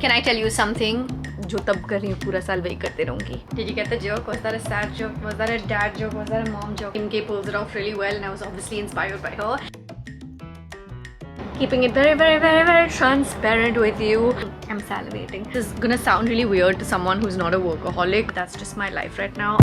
Can I tell you something? जो तब कर रही हूँ पूरा साल वही करते रहूँगी. Did you get the joke? Was that a sad joke? Was that a dad joke? Was that a mom joke? Kim K pulls it off really well and I was obviously inspired by her. Keeping it very, very, very, very transparent with you. I'm salivating. This is gonna sound really weird to someone who's not a workaholic. That's just my life right now.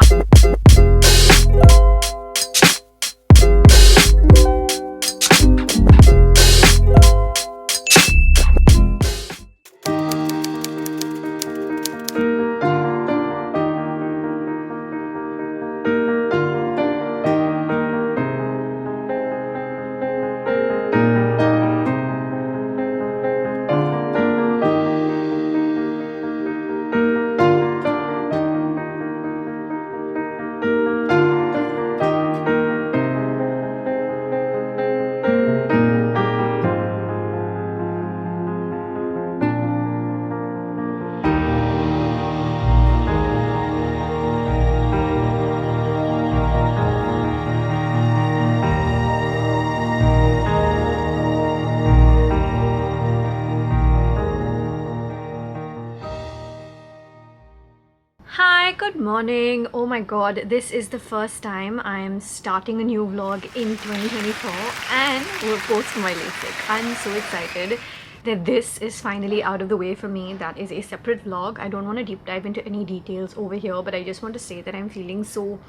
Hi, good morning. Oh my god, this is the first time I am starting a new vlog in 2024 and we're post my lasik. I'm so excited that this is finally out of the way for me. That is a separate vlog. I don't want to deep dive into any details over here, but I just want to say that I'm feeling so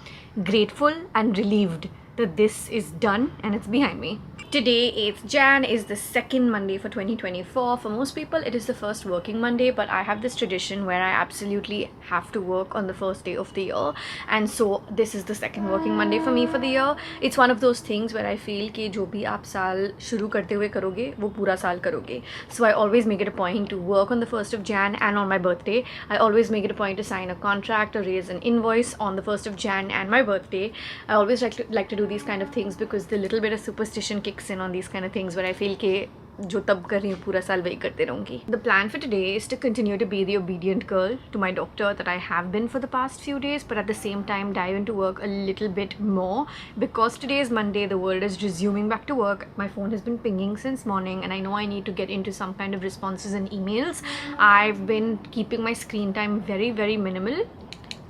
grateful and relieved that this is done and it's behind me. Today, 8th Jan, is the second Monday for 2024. For most people, it is the first working Monday, but I have this tradition where I absolutely have to work on the first day of the year. And so, this is the second working Monday for me for the year. It's one of those things where I feel कि जो भी आप साल शुरू करते हुए करोगे, वो पूरा साल करोगे. So, I always make it a point to work on the 1st of Jan and on my birthday. I always make it a point to sign a contract or raise an invoice on the 1st of Jan and my birthday. I always like to do these kind of things because the little bit of superstition kicks in on these kind of things where I feel कि जो तब कर रही हूँ पूरा साल वही करते रहूँगी. The plan for today is to continue to be the obedient girl to my doctor that I have been for the past few days, but at the same time dive into work a little bit more because today is Monday, the world is resuming back to work. My phone has been pinging since morning and I know I need to get into some kind of responses and emails. I've been keeping my screen time very, very minimal.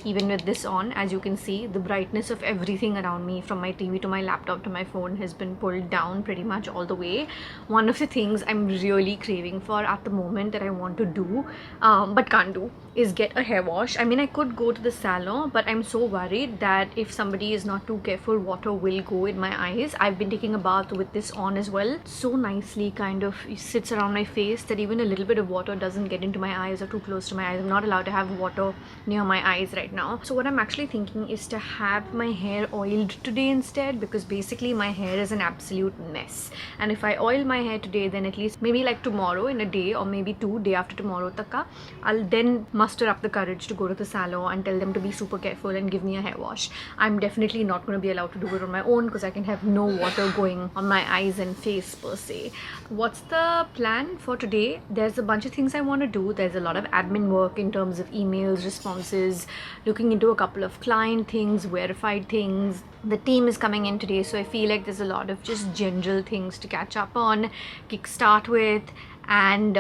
Even with this on, as you can see, the brightness of everything around me, from my TV to my laptop to my phone, has been pulled down pretty much all the way. One of the things I'm really craving for at the moment that I want to do but can't do is get a hair wash. I mean, I could go to the salon, but I'm so worried that if somebody is not too careful, water will go in my eyes. I've been taking a bath with this on as well. So nicely kind of sits around my face that even a little bit of water doesn't get into my eyes or too close to my eyes. I'm not allowed to have water near my eyes right now. So what I'm actually thinking is to have my hair oiled today instead, because basically my hair is an absolute mess. And if I oil my hair today, then at least maybe like tomorrow in a day or maybe two, day after tomorrow taka, I'll then muster up the courage to go to the salon and tell them to be super careful and give me a hair wash. I'm definitely not going to be allowed to do it on my own because I can have no water going on my eyes and face per se. What's the plan for today? There's a bunch of things I want to do. There's a lot of admin work in terms of emails, responses, looking into a couple of client things, verified things. The team is coming in today, so I feel like there's a lot of just general things to catch up on, kickstart with, and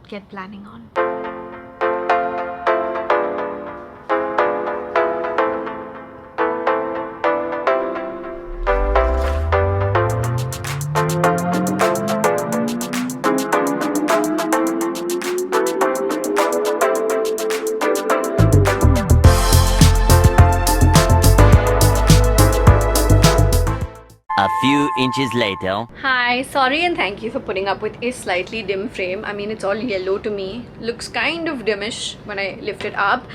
get planning on. A few inches later. Hi, sorry and thank you for putting up with a slightly dim frame. I mean, it's all yellow to me. Looks kind of dimmish when I lift it up.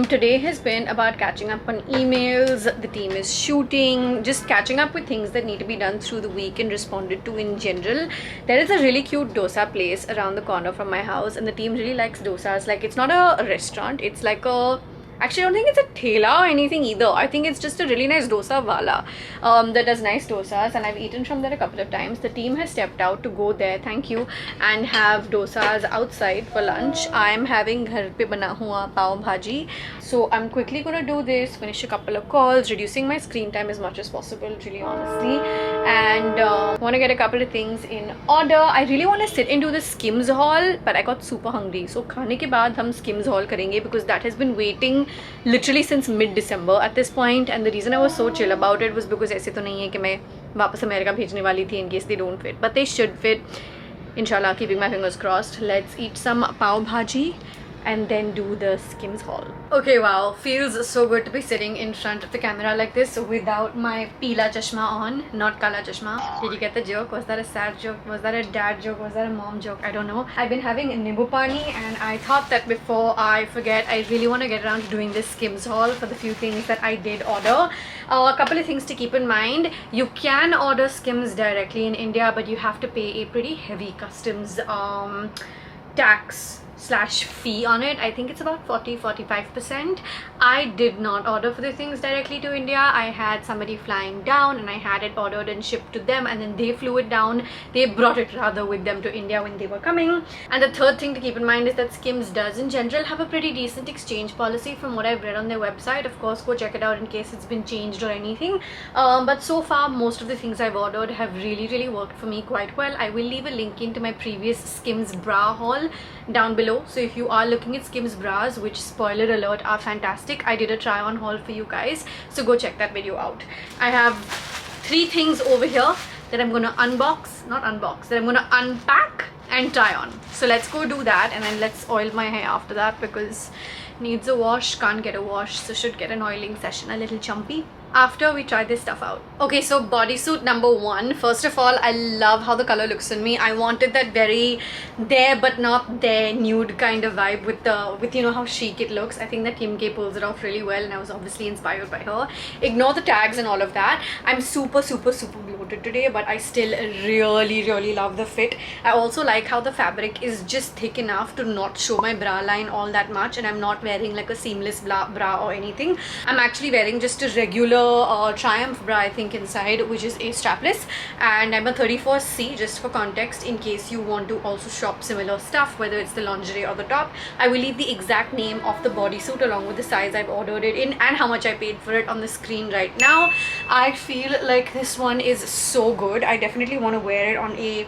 Today has been about catching up on emails. The team is shooting, just catching up with things that need to be done through the week and responded to in general. There is a really cute dosa place around the corner from my house and the team really likes dosas. Like, it's not a restaurant, it's like a... Actually, I don't think it's a thela or anything either. I think it's just a really nice dosa wala that does nice dosas, and I've eaten from there a couple of times. The team has stepped out to go there, thank you, and have dosas outside for lunch. I'm having ghar pe bana hua pav bhaji. So I'm quickly gonna do this, finish a couple of calls, reducing my screen time as much as possible, really honestly. and want to get a couple of things in order. I really want to sit into the Skims haul, but I got super hungry, so खाने के बाद हम Skims haul करेंगे because that has been waiting literally since mid-December at this point, and the reason I was so chill about it was because ऐसे तो नहीं है कि मैं वापस अमेरिका भेजने वाली थी in case they don't fit, but they should fit. Inshallah, keeping my fingers crossed. Let's eat some pav bhaji and then do the Skims haul. Okay, wow, feels so good to be sitting in front of the camera like this without my peela chashma on, not kala chashma. Did you get the joke? Was that a sad joke? Was that a dad joke? Was that a mom joke? I don't know. I've been having nimbu pani, and I thought that before I forget, I really want to get around to doing this Skims haul for the few things that I did order. A couple of things to keep in mind. You can order Skims directly in India, but you have to pay a pretty heavy customs tax slash fee on it. I think it's about 40-45%. I did not order for the things directly to India. I had somebody flying down and I had it ordered and shipped to them, and then they flew it down. They brought it rather with them to India when they were coming. And the third thing to keep in mind is that Skims does in general have a pretty decent exchange policy from what I've read on their website. Of course, go check it out in case it's been changed or anything. But so far, most of the things I've ordered have really worked for me quite well. I will leave a link into my previous Skims bra haul down below. So if you are looking at Skims bras, which spoiler alert are fantastic, I did a try on haul for you guys, so go check that video out. I have 3 things over here that I'm gonna that I'm gonna unpack and try on. So let's go do that, and then let's oil my hair after that because needs a wash, can't get a wash, so should get an oiling session a little chumpy after we try this stuff out. Okay, so bodysuit number 1. First of all, I love how the color looks on me. I wanted that very there but not there nude kind of vibe with you know how chic it looks. I think that Kim K pulls it off really well, and I was obviously inspired by her. Ignore the tags and all of that. I'm super bloated today, but I still really love the fit. I also like how the fabric is just thick enough to not show my bra line all that much, and I'm not wearing like a seamless bra or anything. I'm actually wearing just a regular Triumph bra, I think, inside, which is a strapless, and I'm a 34C, just for context, in case you want to also shop similar stuff, whether it's the lingerie or the top. I will leave the exact name of the bodysuit along with the size I've ordered it in and how much I paid for it on the screen right now. I feel like this one is so good. I definitely want to wear it on a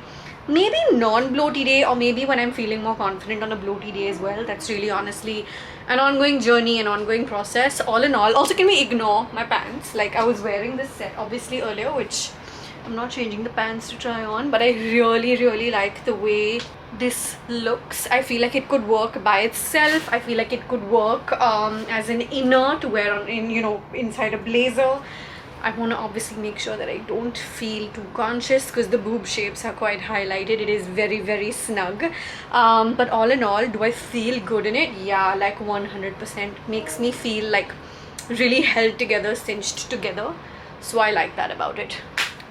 maybe non-bloaty day, or maybe when I'm feeling more confident on a bloaty day as well. That's really honestly an ongoing journey, an ongoing process. All in all, also, can we ignore my pants? Like, I was wearing this set obviously earlier, which I'm not changing the pants to try on, but I really like the way this looks. I feel like it could work by itself. I feel like it could work as an inner to wear on inside a blazer. I want to obviously make sure that I don't feel too conscious because the boob shapes are quite highlighted. It is very snug, but all in all, do I feel good in it? Yeah, like 100%. Makes me feel like really held together, cinched together, so I like that about it.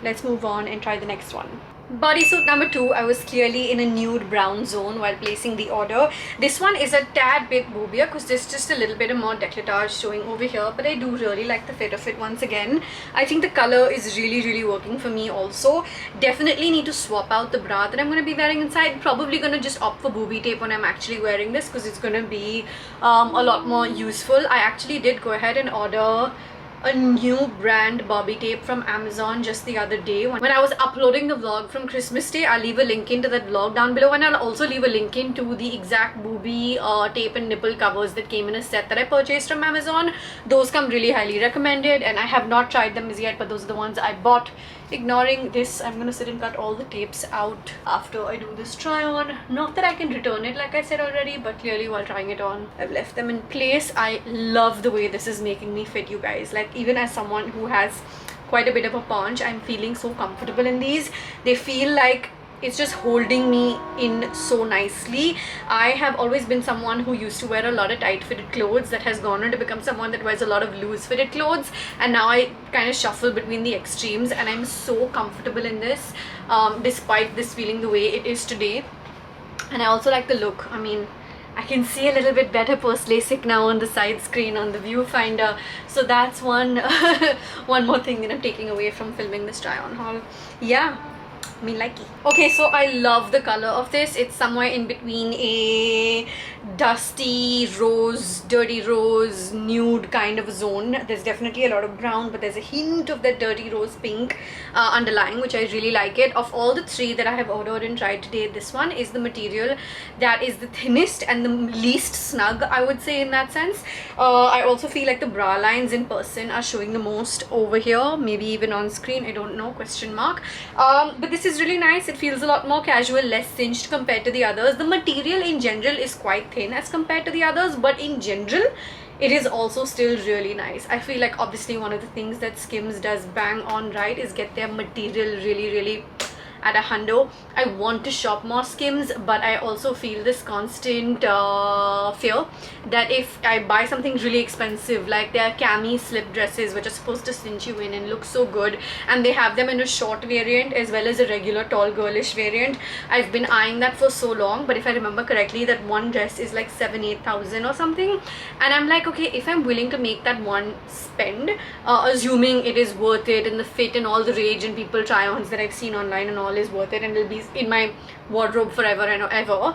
Let's move on and try the next one. Bodysuit number 2, I was clearly in a nude brown zone while placing the order. This one is a tad bit boobier because there's just a little bit of more décolletage showing over here, but I do really like the fit of it once again. I think the color is really working for me also. Definitely need to swap out the bra that I'm going to be wearing inside. Probably going to just opt for booby tape when I'm actually wearing this because it's going to be a lot more useful. I actually did go ahead and order a new brand bobby tape from Amazon just the other day when I was uploading the vlog from Christmas Day. I'll leave a link into that vlog down below, and I'll also leave a link into the exact booby tape and nipple covers that came in a set that I purchased from Amazon. Those come really highly recommended, and I have not tried them as yet, but those are the ones I bought. Ignoring this, I'm gonna sit and cut all the tapes out after I do this try on. Not that I can return it like I said already, but clearly while trying it on, I've left them in place. I love the way this is making me fit, you guys. Like, even as someone who has quite a bit of a paunch, I'm feeling so comfortable in these. They feel like it's just holding me in so nicely. I have always been someone who used to wear a lot of tight fitted clothes that has gone on to become someone that wears a lot of loose fitted clothes, and now I kind of shuffle between the extremes, and I'm so comfortable in this despite this feeling the way it is today. And I also like the look. I mean, I can see a little bit better post LASIK now on the side screen on the viewfinder, so that's one more thing that I'm taking away from filming this try on haul. Yeah, me likey. Okay, so I love the color of this. It's somewhere in between a dusty rose, dirty rose, nude kind of zone. There's definitely a lot of brown, but there's a hint of that dirty rose pink underlying, which I really like it. Of all the three that I have ordered and tried today, this one is the material that is the thinnest and the least snug, I would say, in that sense. I also feel like the bra lines in person are showing the most over here, maybe even on screen, I don't know, question mark. But this is really nice. It feels a lot more casual, less cinched compared to the others. The material in general is quite thin as compared to the others, but in general it is also still really nice. I feel like obviously one of the things that Skims does bang on right is get their material really at a hundo. I want to shop more Skims, but I also feel this constant fear that if I buy something really expensive, like their cami slip dresses which are supposed to cinch you in and look so good, and they have them in a short variant as well as a regular tall girlish variant. I've been eyeing that for so long, but if I remember correctly, that one dress is like 7,000-8,000 or something, and I'm like, okay, if I'm willing to make that one spend, assuming it is worth it and the fit and all the rage and people try-ons that I've seen online and all is worth it and it'll be in my wardrobe forever and ever.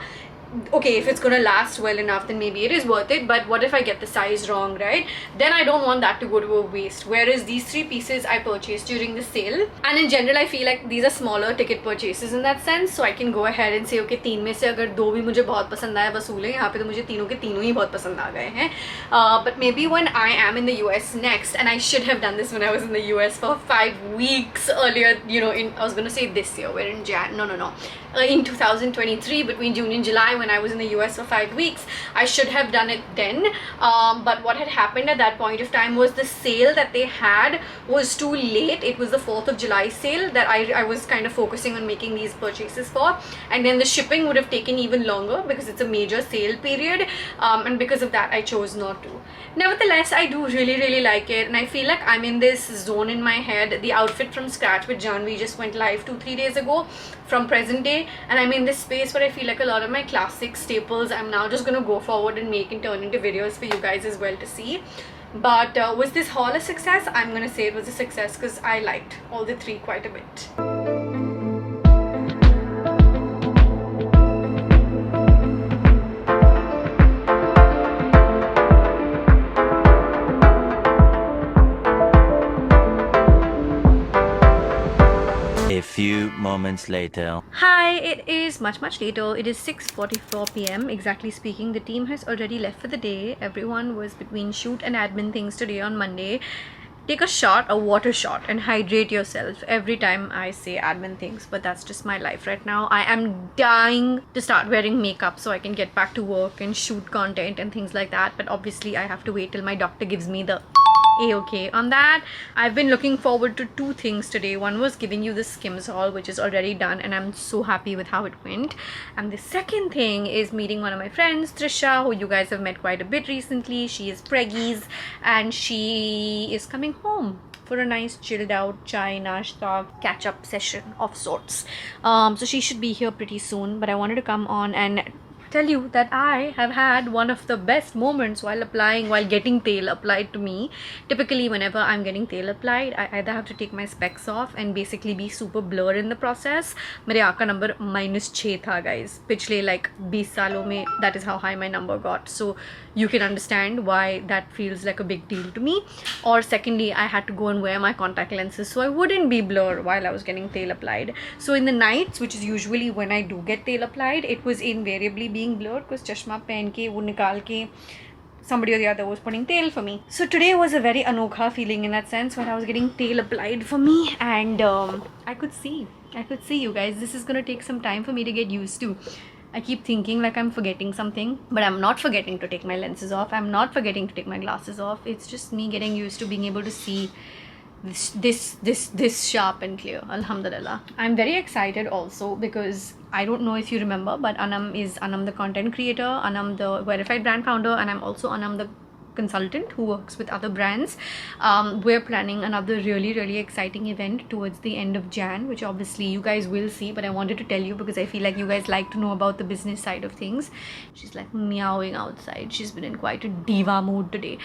Okay, if it's gonna last well enough, then maybe it is worth it. But what if I get the size wrong, right? Then I don't want that to go to a waste. Whereas these three pieces I purchased during the sale, and in general I feel like these are smaller ticket purchases in that sense, so I can go ahead and say, okay, तीन में से अगर दो भी मुझे बहुत पसंद आया वसूल है, यहाँ पे तो मुझे तीनों के तीनों ही बहुत पसंद आ गए हैं. But maybe when I am in the US next, and I should have done this when I was in the US for 5 weeks earlier, you know, I was gonna say this year, we're in in 2023, between June and July, when I was in the US for 5 weeks. I should have done it then, but what had happened at that point of time was the sale that they had was too late. It was the 4th of July sale that I was kind of focusing on making these purchases for, and then the shipping would have taken even longer because it's a major sale period, and because of that I chose not to. Nevertheless, I do really like it, and I feel like I'm in this zone in my head. The outfit from scratch with Janvi just went live 2-3 days ago from present day, and I'm in this space where I feel like a lot of my classic staples I'm now just gonna go forward and make and turn into videos for you guys as well to see. But was this haul a success? I'm gonna say it was a success because I liked all the three quite a bit. A few moments later. Hi, it is much later. It is 6:44 p.m. exactly speaking. The team has already left for the day. Everyone was between shoot and admin things today on Monday. Take a water shot, and hydrate yourself every time I say admin things, but that's just my life right now. I am dying to start wearing makeup so I can get back to work and shoot content and things like that, but obviously I have to wait till my doctor gives me the A-okay on that. I've been looking forward to two things today. One was giving you the Skims haul, which is already done, and I'm so happy with how it went. And the second thing is meeting one of my friends, Trisha, who you guys have met quite a bit recently. She is preggies, and she is coming home for a nice chilled out chai nashta catch up session of sorts. So she should be here pretty soon, but I wanted to come on and tell you that I have had one of the best moments while getting tail applied to me. Typically whenever I'm getting tail applied, I either have to take my specs off and basically be super blur in the process. मेरे आका number -6 था guys. पिछले like 20 सालों में that is how high my number got. So you can understand why that feels like a big deal to me. Or secondly, I had to go and wear my contact lenses so I wouldn't be blur while I was getting tail applied. So in the nights, which is usually when I do get tail applied, it was invariably being blurred because chashma pehen ke wo nikal ke somebody or the other was putting tail for me. So today was a very anokha feeling in that sense when I was getting tail applied for me, and I could see you guys. This is gonna take some time for me to get used to. I keep thinking like I'm forgetting something, but I'm not forgetting to take my lenses off. I'm not forgetting to take my glasses off. It's just me getting used to being able to see this sharp and clear. Alhamdulillah. I'm very excited also because I don't know if you remember, but Aanam is Aanam the content creator, Aanam the verified brand founder, and I'm also Aanam the consultant who works with other brands. We're planning another really exciting event towards the end of Jan, which obviously you guys will see, but I wanted to tell you because I feel like you guys like to know about the business side of things. She's like meowing outside. She's been in quite a diva mood today.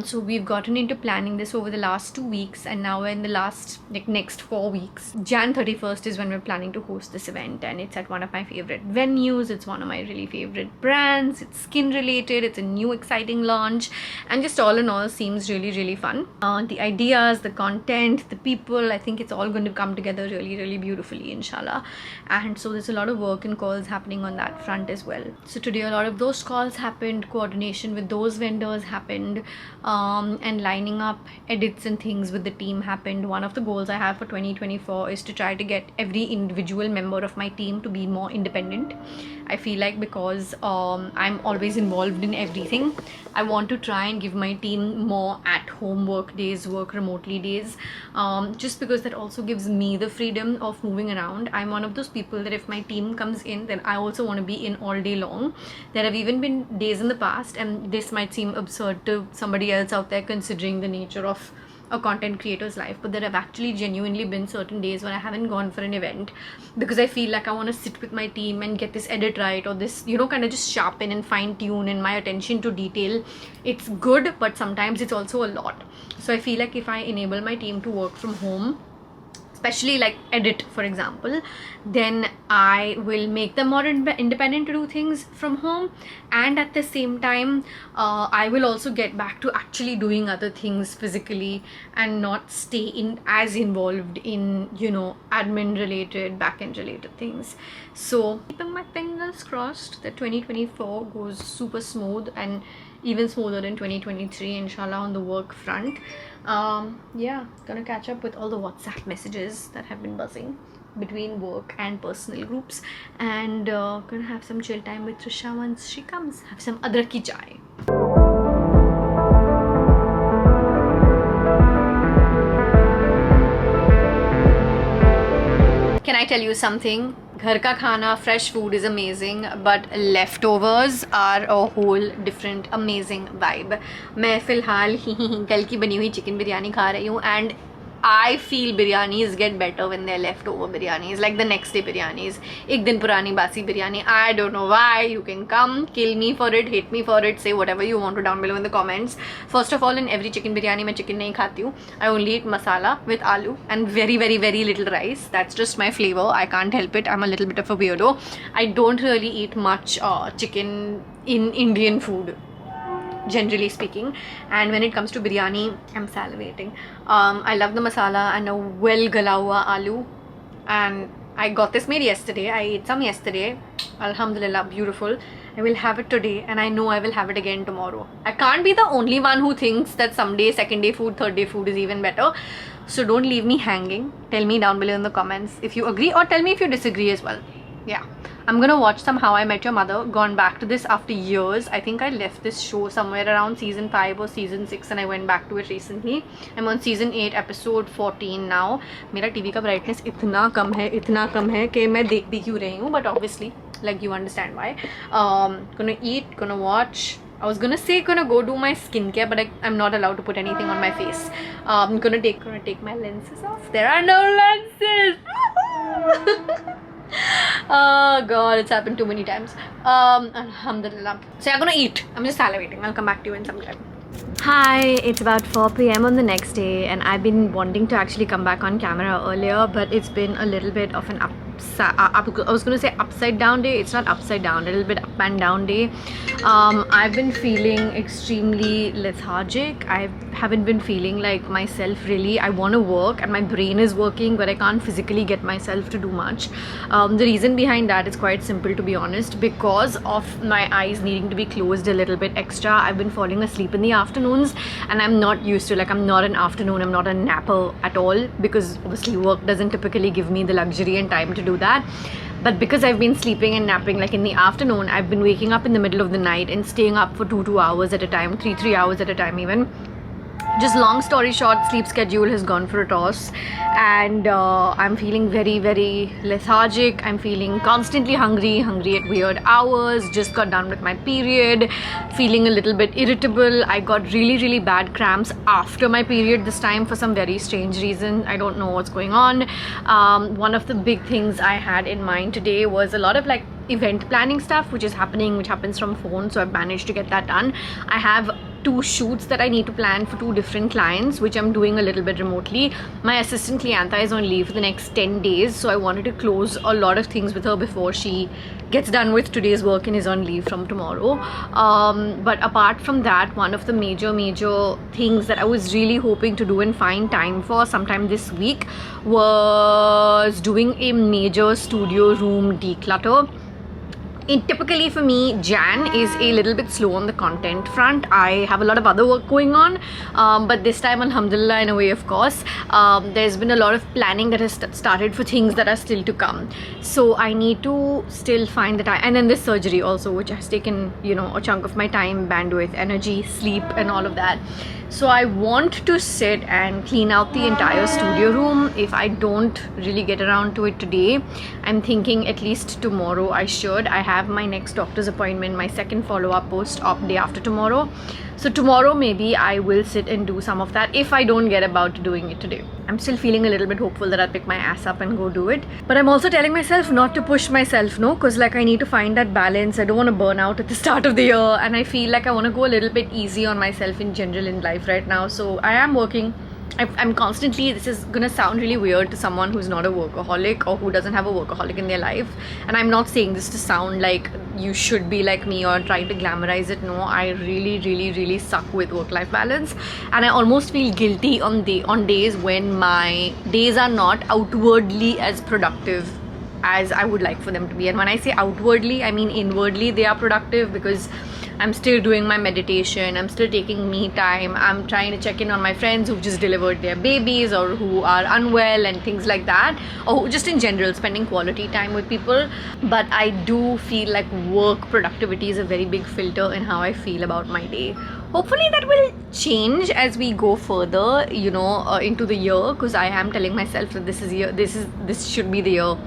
So we've gotten into planning this over the last 2 weeks, and now we're in the last next 4 weeks. Jan 31st is when we're planning to host this event, and it's at one of my favorite venues. It's one of my really favorite brands. It's skin related. It's a new exciting launch, and just all in all seems really fun. The ideas, the content, the people, I think it's all going to come together really beautifully, inshallah. And so there's a lot of work and calls happening on that front as well. So today a lot of those calls happened, coordination with those vendors happened, and lining up edits and things with the team happened. One of the goals I have for 2024 is to try to get every individual member of my team to be more independent. I feel like because I'm always involved in everything, I want to try and give my team more at-home work days, work remotely days, just because that also gives me the freedom of moving around. I'm one of those people that if my team comes in, then I also want to be in all day long. There have even been days in the past, and this might seem absurd to somebody else out there considering the nature of a content creator's life, but there have actually genuinely been certain days when I haven't gone for an event because I feel like I want to sit with my team and get this edit right, or this, kind of just sharpen and fine tune in my attention to detail. It's good, but sometimes it's also a lot. So I feel like if I enable my team to work from home, especially like edit for example, then I will make them more independent to do things from home, and at the same time I will also get back to actually doing other things physically and not stay as involved in admin related, back-end related things. So keeping my fingers crossed that 2024 goes super smooth and even smoother than 2023, inshallah, on the work front. Gonna catch up with all the WhatsApp messages that have been buzzing between work and personal groups, and gonna have some chill time with Trisha once she comes. Have some adrak ki chai. Can I tell you something? घर का खाना, fresh food is amazing, but leftovers are a whole different amazing vibe. मैं फ़िलहाल कल की बनी हुई chicken biryani खा रही हूँ, and I feel biryanis get better when they're leftover biryanis, like the next day biryanis. एक दिन पुरानी बासी biryani. I don't know why. You can come, kill me for it, hate me for it, say whatever you want to down below in the comments. First of all, in every chicken biryani मैं chicken नहीं खाती हूँ. I only eat masala with aloo and very little rice. That's just my flavor. I can't help it. I'm a little bit of a weirdo. I don't really eat much chicken in Indian food, generally speaking, and when it comes to biryani, I'm salivating. I love the masala and a well gala hua aloo, and I got this made yesterday. I ate some yesterday. Alhamdulillah, beautiful. I will have it today, and I know I will have it again tomorrow. I can't be the only one who thinks that someday second day food, third day food is even better. So don't leave me hanging. Tell me down below in the comments if you agree, or tell me if you disagree as well. Yeah, I'm gonna watch some How I Met Your Mother. Gone back to this after years. I think I left this show somewhere around season 5 or season 6 and I went back to it recently. I'm on season 8 episode 14 now. मेरा TV का brightness इतना कम है कि मैं देख भी क्यों रही हूँ, but obviously like you understand why. Gonna eat, gonna watch. I was gonna say gonna go do my skincare, but I'm not allowed to put anything on my face. I'm gonna take my lenses off. There are no lenses. Oh god, it's happened too many times. Alhamdulillah. So I'm gonna eat. I'm just salivating. I'll come back to you in some time. Hi, it's about 4 p.m. on the next day, and I've been wanting to actually come back on camera earlier, but it's been a little bit of an I was going to say upside down day. It's not upside down, a little bit up and down day. I've been feeling extremely lethargic. I haven't been feeling like myself really. I want to work and my brain is working, but I can't physically get myself to do much. The reason behind that is quite simple, to be honest. Because of my eyes needing to be closed a little bit extra, I've been falling asleep in the afternoons, and I'm not used to, like, I'm not an afternoon, I'm not a napper at all, because obviously work doesn't typically give me the luxury and time to do that. But because I've been sleeping and napping like in the afternoon, I've been waking up in the middle of the night and staying up for 2 hours at a time, 3 hours at a time even. Just long story short, sleep schedule has gone for a toss, and I'm feeling very, very lethargic. I'm feeling constantly hungry at weird hours. Just got done with my period, feeling a little bit irritable. I got really, really bad cramps after my period this time for some very strange reason. I don't know what's going on. One of the big things I had in mind today was a lot of like event planning stuff, which happens from phone, so I've managed to get that done. I have 2 shoots that I need to plan for 2 different clients, which I'm doing a little bit remotely. My assistant Cliantha is on leave for the next 10 days, so I wanted to close a lot of things with her before she gets done with today's work and is on leave from tomorrow. But apart from that, one of the major things that I was really hoping to do and find time for sometime this week was doing a major studio room declutter. Typically for me, Jan is a little bit slow on the content front. I have a lot of other work going on, but this time, alhamdulillah, in a way, of course, there's been a lot of planning that has started for things that are still to come. So I need to still find the time, and then this surgery also, which has taken, you know, a chunk of my time, bandwidth, energy, sleep, and all of that. So I want to sit and clean out the entire studio room. If I don't really get around to it today, I'm thinking at least tomorrow I should. I have my next doctor's appointment, my second follow-up post-op day after tomorrow. So tomorrow maybe I will sit and do some of that if I don't get about to doing it today. I'm still feeling a little bit hopeful that I'll pick my ass up and go do it. But I'm also telling myself not to push myself, no? Because like I need to find that balance. I don't want to burn out at the start of the year. And I feel like I want to go a little bit easy on myself in general in life right now. So I am working. I'm constantly, this is gonna sound really weird to someone who's not a workaholic or who doesn't have a workaholic in their life, and I'm not saying this to sound like you should be like me or trying to glamorize it. No, I really suck with work-life balance, and I almost feel guilty on days when my days are not outwardly as productive as I would like for them to be. And when I say outwardly, I mean inwardly they are productive, because I'm still doing my meditation, I'm still taking me time, I'm trying to check in on my friends who've just delivered their babies or who are unwell and things like that, or who just in general spending quality time with people. But I do feel like work productivity is a very big filter in how I feel about my day. Hopefully that will change as we go further, you know, into the year, because I am telling myself that this should be the year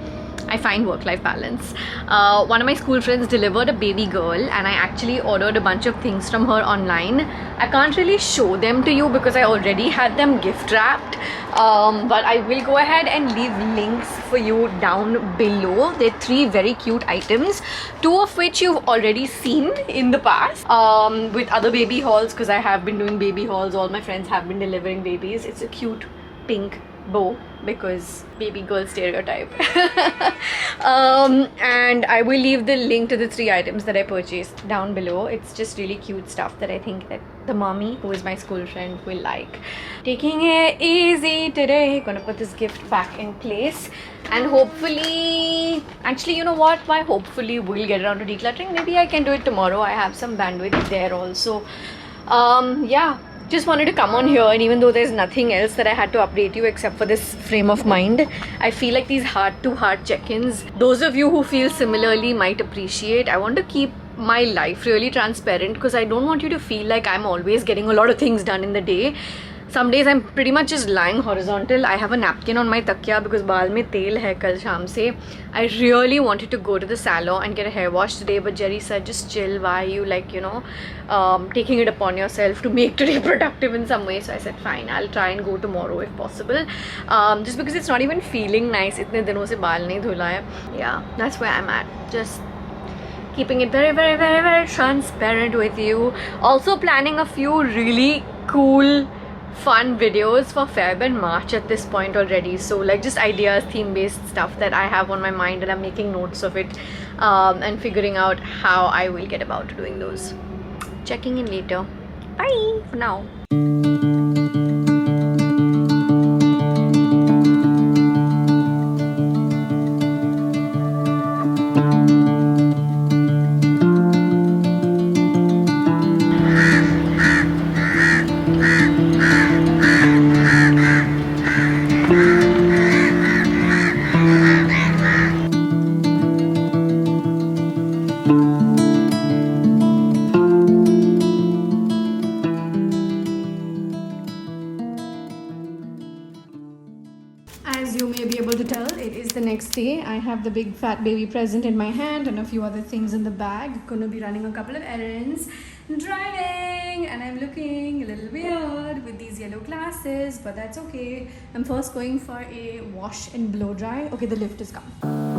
I find work-life balance. One of my school friends delivered a baby girl, and I actually ordered a bunch of things from her online. I can't really show them to you because I already had them gift wrapped, but I will go ahead and leave links for you down below. They're 3 very cute items, 2 of which you've already seen in the past with other baby hauls, because I have been doing baby hauls. All my friends have been delivering babies. It's a cute pink bow because baby girl stereotype. And I will leave the link to the 3 items that I purchased down below. It's just really cute stuff that I think that the mommy, who is my school friend, will like. Taking it easy today. Gonna put this gift back in place, and hopefully, actually, you know what, why hopefully we'll get around to decluttering. Maybe I can do it tomorrow. I have some bandwidth there also. Yeah, just wanted to come on here, and even though there's nothing else that I had to update you except for this frame of mind, I feel like these heart-to-heart check-ins, those of you who feel similarly might appreciate. I want to keep my life really transparent, because I don't want you to feel like I'm always getting a lot of things done in the day. Some days I'm pretty much just lying horizontal. I have a napkin on my takya because baal mein tel hai kal sham se. I really wanted to go to the salon and get a hair wash today, but Jerry said, just chill. Why are you, like, you know, taking it upon yourself to make today productive in some way? So I said, fine, I'll try and go tomorrow if possible. Just because it's not even feeling nice. Itne dinon se baal nahi dhula hai. Yeah, that's where I'm at. Just keeping it very transparent with you. Also planning a few really cool fun videos for Feb and March at this point already. So like just ideas, theme-based stuff that I have on my mind, and I'm making notes of it and figuring out how I will get about to doing those. Checking in later. Bye for now. next day. I have the big fat baby present in my hand and a few other things in the bag. Gonna be running a couple of errands, driving, and I'm looking a little weird with these yellow glasses, but that's okay. I'm first going for a wash and blow dry. Okay, the lift is come.